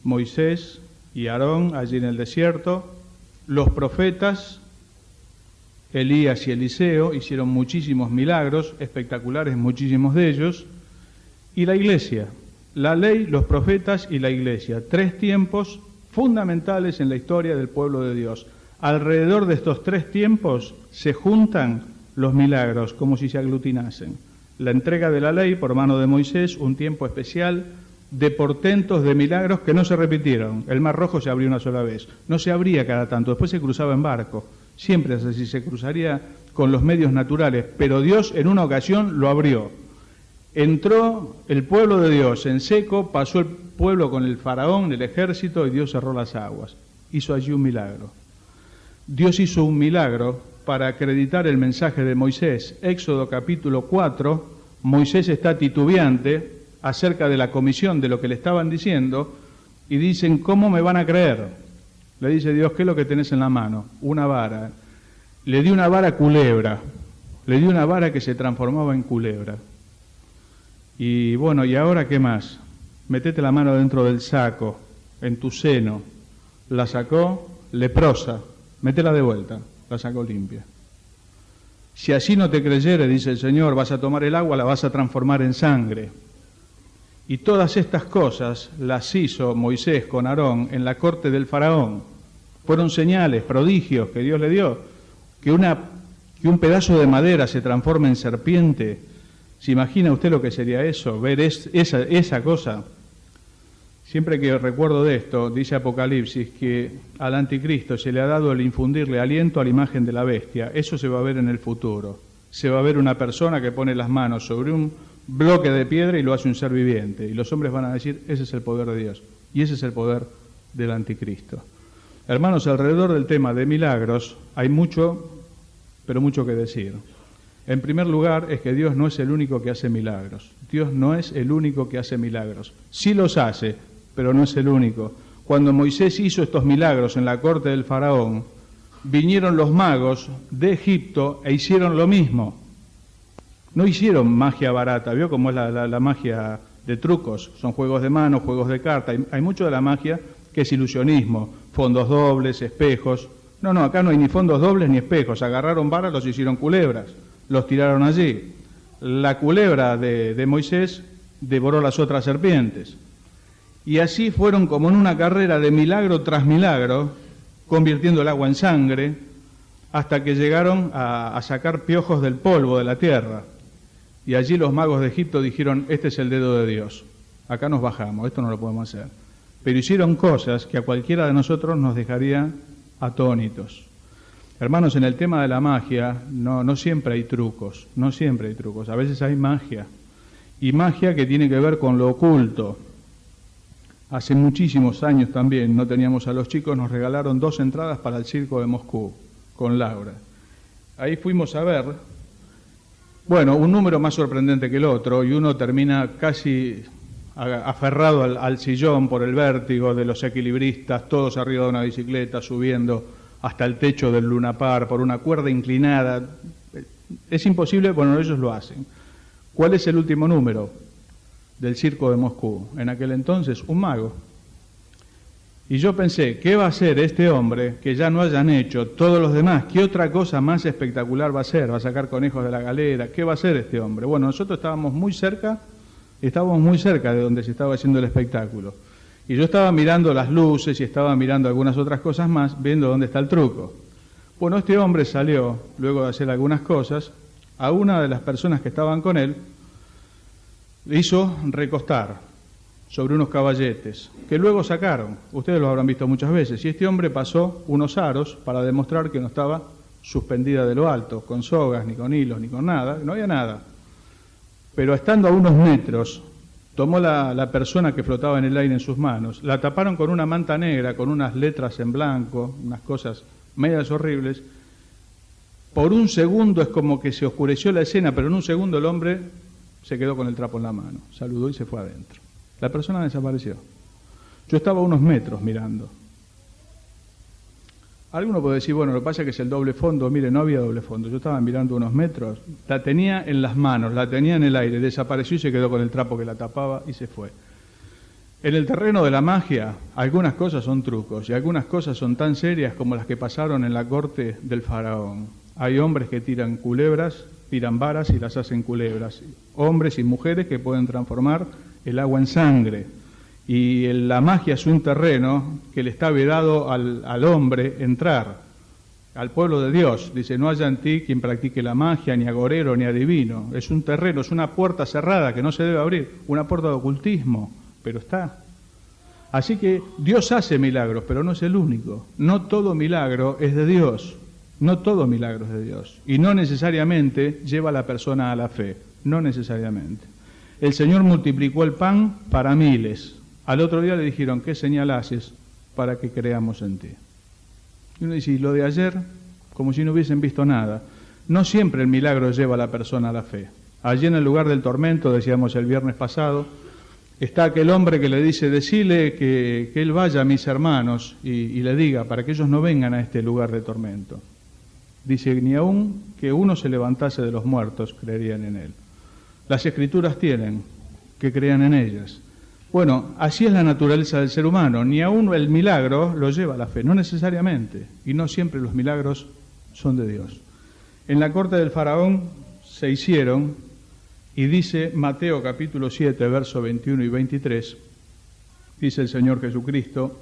Moisés y Aarón allí en el desierto, los profetas, Elías y Eliseo, hicieron muchísimos milagros, espectaculares muchísimos de ellos, y la iglesia, la ley, los profetas y la iglesia, 3 tiempos fundamentales en la historia del pueblo de Dios. Alrededor de estos 3 tiempos se juntan los milagros, como si se aglutinasen. La entrega de la ley por mano de Moisés, un tiempo especial de portentos, de milagros que no se repitieron. El Mar Rojo se abrió una sola vez, no se abría cada tanto, después se cruzaba en barco. Siempre es así, se cruzaría con los medios naturales, pero Dios en una ocasión lo abrió. Entró el pueblo de Dios en seco, pasó el pueblo con el faraón, el ejército, y Dios cerró las aguas. Hizo allí un milagro. Dios hizo un milagro para acreditar el mensaje de Moisés. Éxodo capítulo 4, Moisés está titubeante acerca de la comisión de lo que le estaban diciendo, y dicen, ¿cómo me van a creer? Le dice Dios, ¿qué es lo que tenés en la mano? Una vara. Le dio una vara culebra, le dio una vara que se transformaba en culebra. Y bueno, ¿y ahora qué más? Metete la mano dentro del saco, en tu seno. La sacó leprosa, métela de vuelta, la sacó limpia. Si así no te creyere, dice el Señor, vas a tomar el agua, la vas a transformar en sangre. Y todas estas cosas las hizo Moisés con Aarón en la corte del faraón. Fueron señales, prodigios que Dios le dio. Que un pedazo de madera se transforme en serpiente. ¿Se imagina usted lo que sería eso? Ver esa cosa. Siempre que recuerdo de esto, dice Apocalipsis, que al anticristo se le ha dado el infundirle aliento a la imagen de la bestia. Eso se va a ver en el futuro. Se va a ver una persona que pone las manos sobre un bloque de piedra y lo hace un ser viviente. Y los hombres van a decir, ese es el poder de Dios. Y ese es el poder del anticristo. Hermanos, alrededor del tema de milagros hay mucho, pero mucho que decir. En primer lugar, es que Dios no es el único que hace milagros. Dios no es el único que hace milagros. Sí los hace, pero no es el único. Cuando Moisés hizo estos milagros en la corte del faraón, vinieron los magos de Egipto e hicieron lo mismo. No hicieron magia barata, ¿vio cómo es la magia de trucos? Son juegos de mano, juegos de carta. Hay mucho de la magia que es ilusionismo, fondos dobles, espejos, No, acá no hay ni fondos dobles ni espejos. Agarraron varas, los hicieron culebras, los tiraron allí. La culebra de Moisés devoró las otras serpientes. Y así fueron como en una carrera de milagro tras milagro, convirtiendo el agua en sangre, hasta que llegaron a sacar piojos del polvo de la tierra. Y allí los magos de Egipto dijeron, este es el dedo de Dios, acá nos bajamos, esto no lo podemos hacer. Pero hicieron cosas que a cualquiera de nosotros nos dejaría atónitos. Hermanos, en el tema de la magia, no siempre hay trucos, no siempre hay trucos, a veces hay magia, y magia que tiene que ver con lo oculto. Hace muchísimos años también, no teníamos a los chicos, nos regalaron 2 entradas para el circo de Moscú, con Laura. Ahí fuimos a ver, bueno, un número más sorprendente que el otro, y uno termina casi aferrado al sillón por el vértigo de los equilibristas, todos arriba de una bicicleta, subiendo hasta el techo del Luna Park por una cuerda inclinada. Es imposible, bueno, ellos lo hacen. ¿Cuál es el último número del circo de Moscú? En aquel entonces, un mago. Y yo pensé, ¿qué va a hacer este hombre que ya no hayan hecho todos los demás? ¿Qué otra cosa más espectacular va a hacer? ¿Va a sacar conejos de la galera? ¿Qué va a hacer este hombre? Bueno, nosotros estábamos muy cerca de donde se estaba haciendo el espectáculo. Y yo estaba mirando las luces y estaba mirando algunas otras cosas más, viendo dónde está el truco. Bueno, este hombre salió, luego de hacer algunas cosas, a una de las personas que estaban con él, le hizo recostar sobre unos caballetes, que luego sacaron, ustedes lo habrán visto muchas veces, y este hombre pasó unos aros para demostrar que no estaba suspendida de lo alto, con sogas, ni con hilos, ni con nada, no había nada. Pero estando a unos metros, tomó la persona que flotaba en el aire en sus manos, la taparon con una manta negra, con unas letras en blanco, unas cosas medias horribles. Por un segundo es como que se oscureció la escena, pero en un segundo el hombre se quedó con el trapo en la mano, saludó y se fue adentro. La persona desapareció. Yo estaba a unos metros mirando. Alguno puede decir, bueno, lo que pasa es que es el doble fondo. Mire, no había doble fondo. Yo estaba mirando unos metros, la tenía en las manos, la tenía en el aire, desapareció y se quedó con el trapo que la tapaba y se fue. En el terreno de la magia, algunas cosas son trucos y algunas cosas son tan serias como las que pasaron en la corte del faraón. Hay hombres que tiran culebras, tiran varas y las hacen culebras. Hombres y mujeres que pueden transformar el agua en sangre. Y la magia es un terreno que le está vedado al hombre entrar, al pueblo de Dios. Dice, no haya en ti quien practique la magia, ni agorero, ni adivino. Es un terreno, es una puerta cerrada que no se debe abrir, una puerta de ocultismo, pero está. Así que Dios hace milagros, pero no es el único. No todo milagro es de Dios, no todo milagro es de Dios. Y no necesariamente lleva a la persona a la fe, no necesariamente. El Señor multiplicó el pan para miles. Al otro día le dijeron, ¿qué señal haces para que creamos en ti? Y uno dice, ¿y lo de ayer? Como si no hubiesen visto nada. No siempre el milagro lleva a la persona a la fe. Allí en el lugar del tormento, decíamos el viernes pasado, está aquel hombre que le dice, decile que él vaya a mis hermanos y le diga, para que ellos no vengan a este lugar de tormento. Dice, ni aun que uno se levantase de los muertos creerían en él. Las Escrituras tienen que crean en ellas. Bueno, así es la naturaleza del ser humano, ni aún el milagro lo lleva a la fe, no necesariamente, y no siempre los milagros son de Dios. En la corte del faraón se hicieron, y dice Mateo capítulo 7, versos 21 y 23, dice el Señor Jesucristo,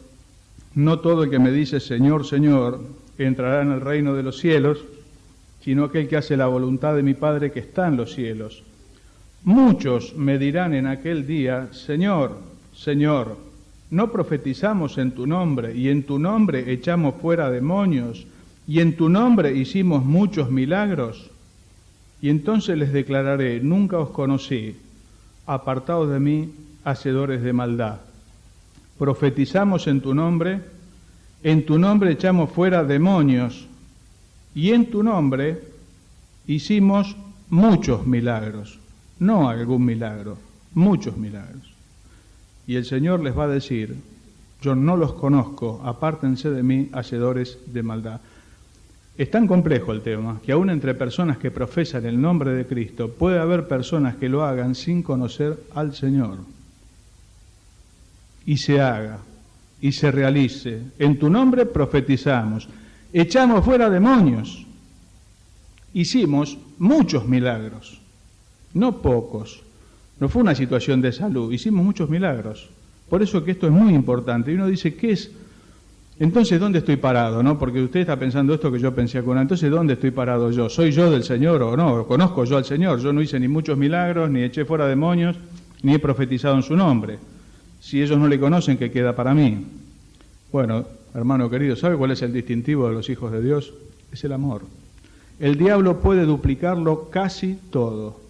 no todo el que me dice Señor, Señor, entrará en el reino de los cielos, sino aquel que hace la voluntad de mi Padre que está en los cielos. Muchos me dirán en aquel día, Señor, Señor, ¿no profetizamos en tu nombre y en tu nombre echamos fuera demonios y en tu nombre hicimos muchos milagros? Y entonces les declararé, nunca os conocí, apartados de mí, hacedores de maldad. Profetizamos en tu nombre echamos fuera demonios y en tu nombre hicimos muchos milagros. No algún milagro, muchos milagros. Y el Señor les va a decir, yo no los conozco, apártense de mí, hacedores de maldad. Es tan complejo el tema, que aún entre personas que profesan el nombre de Cristo, puede haber personas que lo hagan sin conocer al Señor. Y se haga, y se realice. En tu nombre profetizamos. echamos fuera demonios, hicimos muchos milagros, no pocos, no fue una situación de salud, hicimos muchos milagros. Por eso que esto es muy importante. Y uno dice, ¿qué es? Entonces, ¿dónde estoy parado? ¿No? Porque usted está pensando esto que yo pensé con entonces, ¿dónde estoy parado yo? ¿Soy yo del Señor o no? ¿Conozco yo al Señor? Yo no hice ni muchos milagros, ni eché fuera demonios, ni he profetizado en su nombre. Si ellos no le conocen, ¿qué queda para mí? Bueno, hermano querido, ¿sabe cuál es el distintivo de los hijos de Dios? Es el amor. El diablo puede duplicarlo casi todo.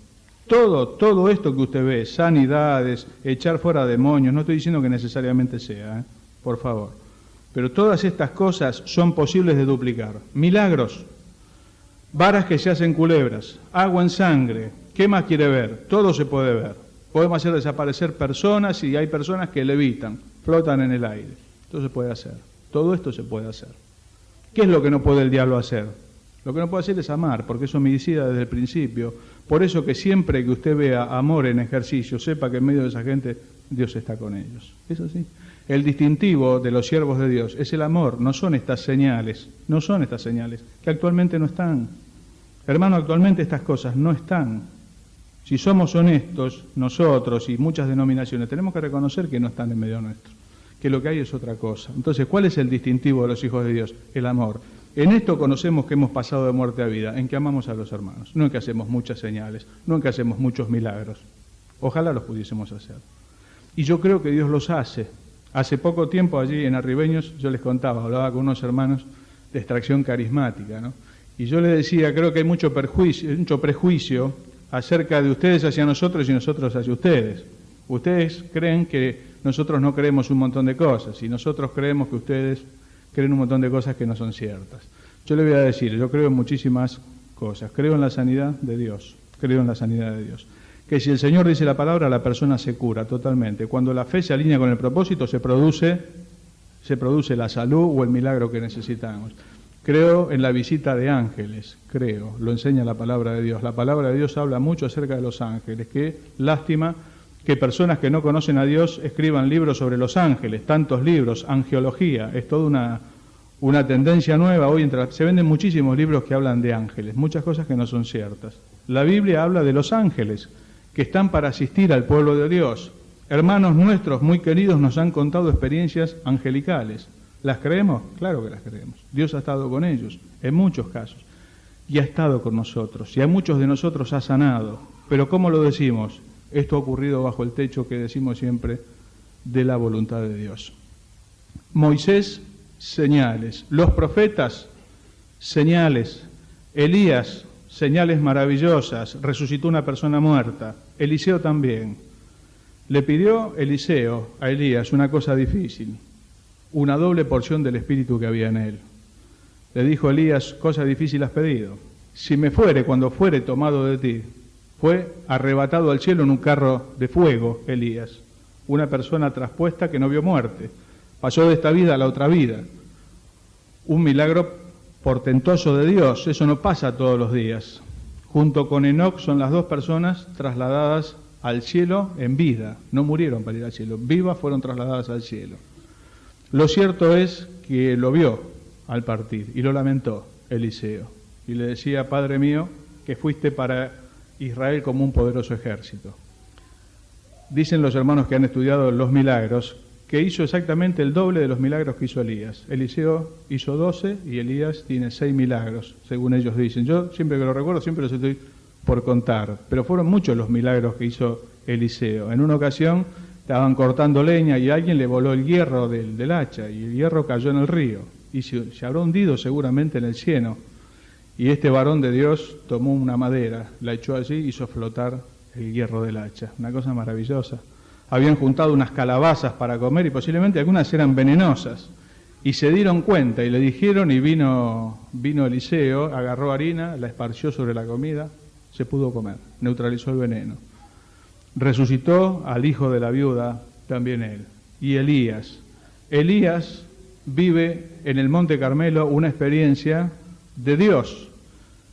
Todo esto que usted ve, sanidades, echar fuera demonios, no estoy diciendo que necesariamente sea, por favor. Pero todas estas cosas son posibles de duplicar. Milagros, varas que se hacen culebras, agua en sangre, ¿qué más quiere ver? Todo se puede ver. Podemos hacer desaparecer personas y hay personas que levitan, flotan en el aire. Esto se puede hacer. Todo esto se puede hacer. ¿Qué es lo que no puede el diablo hacer? Lo que no puede hacer es amar, porque es homicida desde el principio. Por eso que siempre que usted vea amor en ejercicio, sepa que en medio de esa gente Dios está con ellos. ¿Es así? El distintivo de los siervos de Dios es el amor, no son estas señales, que actualmente no están. Hermano, actualmente estas cosas no están. Si somos honestos, nosotros y muchas denominaciones, tenemos que reconocer que no están en medio nuestro, que lo que hay es otra cosa. Entonces, ¿cuál es el distintivo de los hijos de Dios? El amor. En esto conocemos que hemos pasado de muerte a vida, en que amamos a los hermanos, no en que hacemos muchas señales, no en que hacemos muchos milagros. Ojalá los pudiésemos hacer. Y yo creo que Dios los hace. Hace poco tiempo allí en Arribeños, yo les contaba, hablaba con unos hermanos de extracción carismática, ¿no? Y yo les decía, creo que hay mucho prejuicio acerca de ustedes hacia nosotros y nosotros hacia ustedes. Ustedes creen que nosotros no creemos un montón de cosas y nosotros creemos que ustedes creen un montón de cosas que no son ciertas. Yo le voy a decir, yo creo en muchísimas cosas. Creo en la sanidad de Dios, que si el Señor dice la palabra, la persona se cura totalmente. Cuando la fe se alinea con el propósito, se produce la salud o el milagro que necesitamos. Creo en la visita de ángeles, lo enseña la palabra de Dios. La palabra de Dios habla mucho acerca de los ángeles. Qué lástima que personas que no conocen a Dios escriban libros sobre los ángeles, tantos libros, angelología, es toda una tendencia nueva. Hoy se venden muchísimos libros que hablan de ángeles, muchas cosas que no son ciertas. La Biblia habla de los ángeles, que están para asistir al pueblo de Dios. Hermanos nuestros muy queridos nos han contado experiencias angelicales. ¿Las creemos? Claro que las creemos. Dios ha estado con ellos, en muchos casos, y ha estado con nosotros, y a muchos de nosotros ha sanado. Pero ¿cómo lo decimos? Esto ha ocurrido bajo el techo que decimos siempre de la voluntad de Dios. Moisés, señales. Los profetas, señales. Elías, señales maravillosas. Resucitó una persona muerta. Eliseo también. Le pidió Eliseo a Elías una cosa difícil, una doble porción del espíritu que había en él. Le dijo Elías, cosa difícil has pedido. Si me fuere, cuando fuere tomado de ti. Fue arrebatado al cielo en un carro de fuego, Elías, una persona traspuesta que no vio muerte, pasó de esta vida a la otra vida. Un milagro portentoso de Dios, eso no pasa todos los días. Junto con Enoc son las dos personas trasladadas al cielo en vida, no murieron para ir al cielo, vivas fueron trasladadas al cielo. Lo cierto es que lo vio al partir y lo lamentó Eliseo, y le decía, Padre mío, que fuiste para Israel como un poderoso ejército. Dicen los hermanos que han estudiado los milagros que hizo exactamente el doble de los milagros que hizo Elías. Eliseo hizo 12 y Elías tiene 6 milagros, según ellos dicen. Yo siempre que lo recuerdo, siempre los estoy por contar, pero fueron muchos los milagros que hizo Eliseo. En una ocasión estaban cortando leña y a alguien le voló el hierro del hacha y el hierro cayó en el río y se habrá hundido seguramente en el cieno. Y este varón de Dios tomó una madera, la echó allí y hizo flotar el hierro del hacha. Una cosa maravillosa. Habían juntado unas calabazas para comer y posiblemente algunas eran venenosas. Y se dieron cuenta y le dijeron y vino Eliseo, agarró harina, la esparció sobre la comida, se pudo comer, neutralizó el veneno. Resucitó al hijo de la viuda, también él. Y Elías vive en el Monte Carmelo una experiencia de Dios.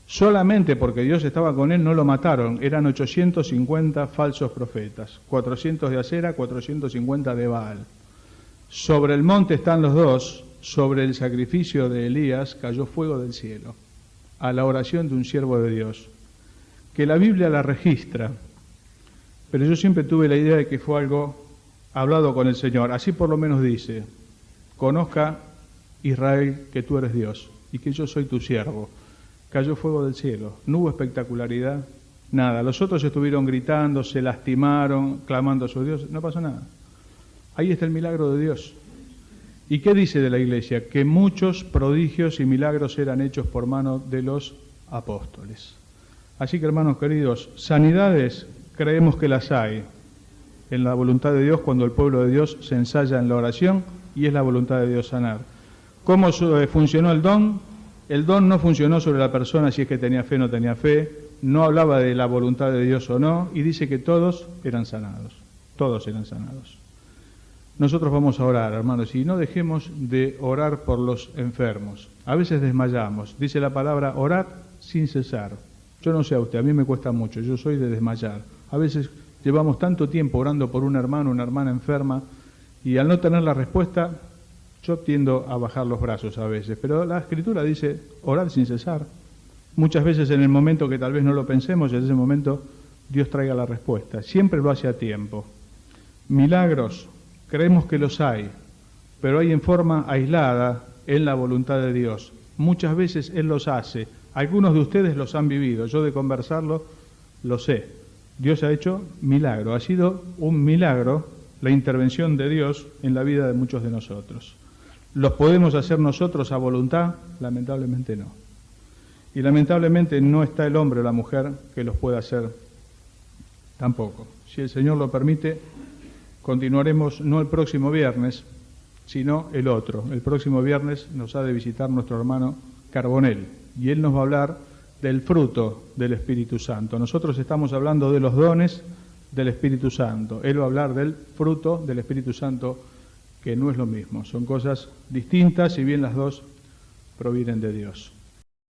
Solamente porque Dios estaba con él no lo mataron, eran 850 falsos profetas, 400 de Acera, 450 de Baal. Sobre el monte están los dos sobre el sacrificio de Elías cayó fuego del cielo, a la oración de un siervo de Dios, que la Biblia la registra, pero yo siempre tuve la idea de que fue algo hablado con el Señor. Así por lo menos dice: conozca Israel que tú eres Dios y que yo soy tu siervo. Cayó fuego del cielo, no hubo espectacularidad, nada. Los otros estuvieron gritando, se lastimaron, clamando a su Dios, no pasó nada. Ahí está el milagro de Dios. ¿Y qué dice de la iglesia? Que muchos prodigios y milagros eran hechos por mano de los apóstoles. Así que, hermanos queridos, sanidades creemos que las hay en la voluntad de Dios cuando el pueblo de Dios se ensaya en la oración y es la voluntad de Dios sanar. ¿Cómo funcionó el don? El don no funcionó sobre la persona si es que tenía fe o no tenía fe, no hablaba de la voluntad de Dios o no, y dice que todos eran sanados, todos eran sanados. Nosotros vamos a orar, hermanos, y no dejemos de orar por los enfermos. A veces desmayamos, dice la palabra, orad sin cesar. Yo no sé a usted, a mí me cuesta mucho, yo soy de desmayar. A veces llevamos tanto tiempo orando por un hermano, una hermana enferma, y al no tener la respuesta, yo tiendo a bajar los brazos a veces. Pero la Escritura dice, orad sin cesar. Muchas veces en el momento que tal vez no lo pensemos, en ese momento Dios traiga la respuesta. Siempre lo hace a tiempo. Milagros, creemos que los hay, pero hay en forma aislada en la voluntad de Dios. Muchas veces Él los hace. Algunos de ustedes los han vivido, yo de conversarlo lo sé. Dios ha hecho milagro, ha sido un milagro la intervención de Dios en la vida de muchos de nosotros. ¿Los podemos hacer nosotros a voluntad? Lamentablemente no. Y lamentablemente no está el hombre o la mujer que los pueda hacer tampoco. Si el Señor lo permite, continuaremos no el próximo viernes, sino el otro. El próximo viernes nos ha de visitar nuestro hermano Carbonell y él nos va a hablar del fruto del Espíritu Santo. Nosotros estamos hablando de los dones del Espíritu Santo. Él va a hablar del fruto del Espíritu Santo, que no es lo mismo. Son cosas distintas, si bien las dos provienen de Dios.